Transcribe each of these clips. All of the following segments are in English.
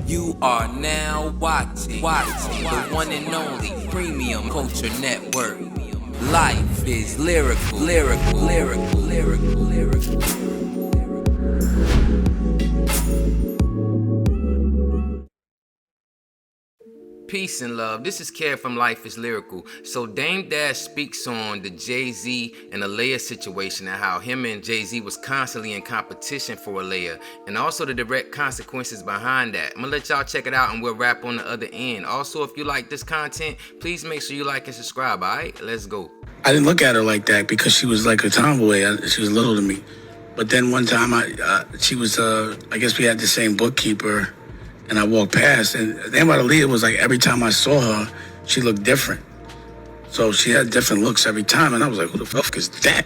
You are now watching the one and only Premium Culture Network. Life is lyrical, lyrical, lyrical, lyrical, lyrical. Peace and love. This is Care from Life is Lyrical. So Dame Dash speaks on the Jay-Z and Aliyah situation and how him and Jay-Z was constantly in competition for Aliyah, and also the direct consequences behind that. I'm gonna let y'all check it out and we'll wrap on the other end. Also, if you like this content, please make sure you like and subscribe, all right? Let's go. I didn't look at her like that because she was like a tomboy. She was little to me. But then one time she was, I guess we had the same bookkeeper, and I walked past, and the thing about Aliyah was like every time I saw her, she looked different. So she had different looks every time, and I was like, who the fuck is that?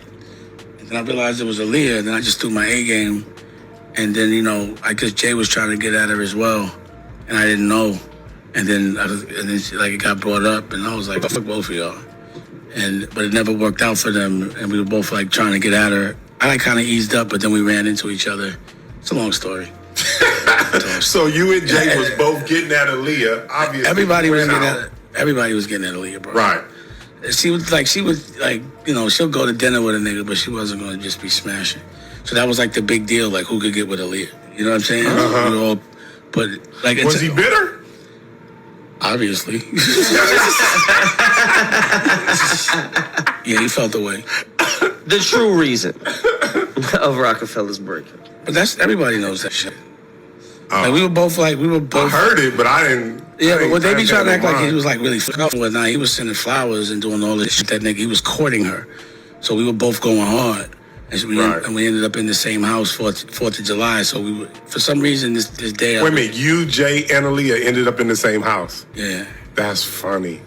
And then I realized it was Aliyah, and then I just threw my A game. And then, I guess Jay was trying to get at her as well, and I didn't know. And then she, it got brought up, and I was like, fuck both of y'all. But it never worked out for them, and we were both trying to get at her. I kind of eased up, but then we ran into each other. It's a long story. So you and Jay was both getting at Aliyah. Obviously, everybody was getting at Aliyah, bro. Right. She was she'll go to dinner with a nigga, but she wasn't going to just be smashing. So that was the big deal, who could get with Aliyah. You know what I'm saying? Uh-huh. We all put was he bitter? Obviously. Yeah, he felt the way. The true reason of Rockefeller's breakup. But everybody knows that shit. We were both. I heard it, but I didn't. Yeah, but they be trying to act like he was really fucked up and whatnot. He was sending flowers and doing all this shit. That nigga, he was courting her. So we were both going hard. And we ended up in the same house, 4th of July. So we were, for some reason, this day. Wait a minute, you, Jay, and Aliyah ended up in the same house? Yeah. That's funny.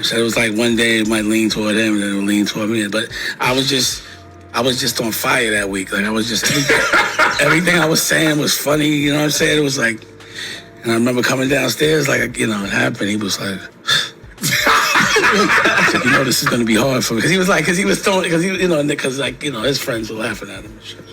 So it was one day it might lean toward him and then it would lean toward me. But I was just on fire that week. I was just, everything I was saying was funny. You know what I'm saying? It was and I remember coming downstairs, it happened. He was like, this is going to be hard for me. Because he was throwing, his friends were laughing at him and shit.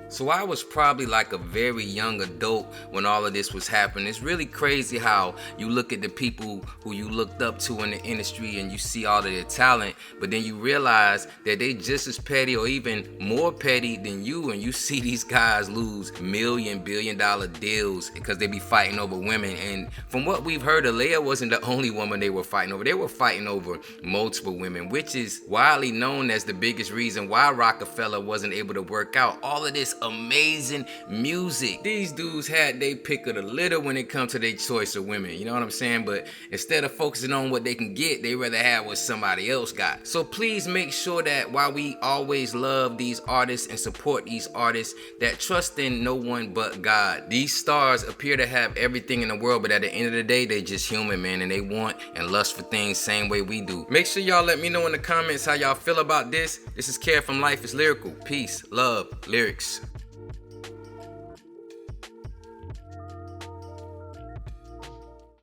So I was probably a very young adult when all of this was happening. It's really crazy how you look at the people who you looked up to in the industry and you see all of their talent, but then you realize that they just as petty or even more petty than you, and you see these guys lose billion-dollar deals because they be fighting over women. And from what we've heard, Aliyah wasn't the only woman they were fighting over. They were fighting over multiple women, which is widely known as the biggest reason why Rockefeller wasn't able to work out all of this amazing music. These dudes had they pick of the litter when it comes to their choice of women, you know what I'm saying? But instead of focusing on what they can get, they rather have what somebody else got. So please make sure that while we always love these artists and support these artists, that trust in no one but God. These stars appear to have everything in the world, but at the end of the day, they just human, man, and they want and lust for things same way we do. Make sure y'all let me know in the comments how y'all feel about this. This is Care from Life is Lyrical. Peace, love, lyrics.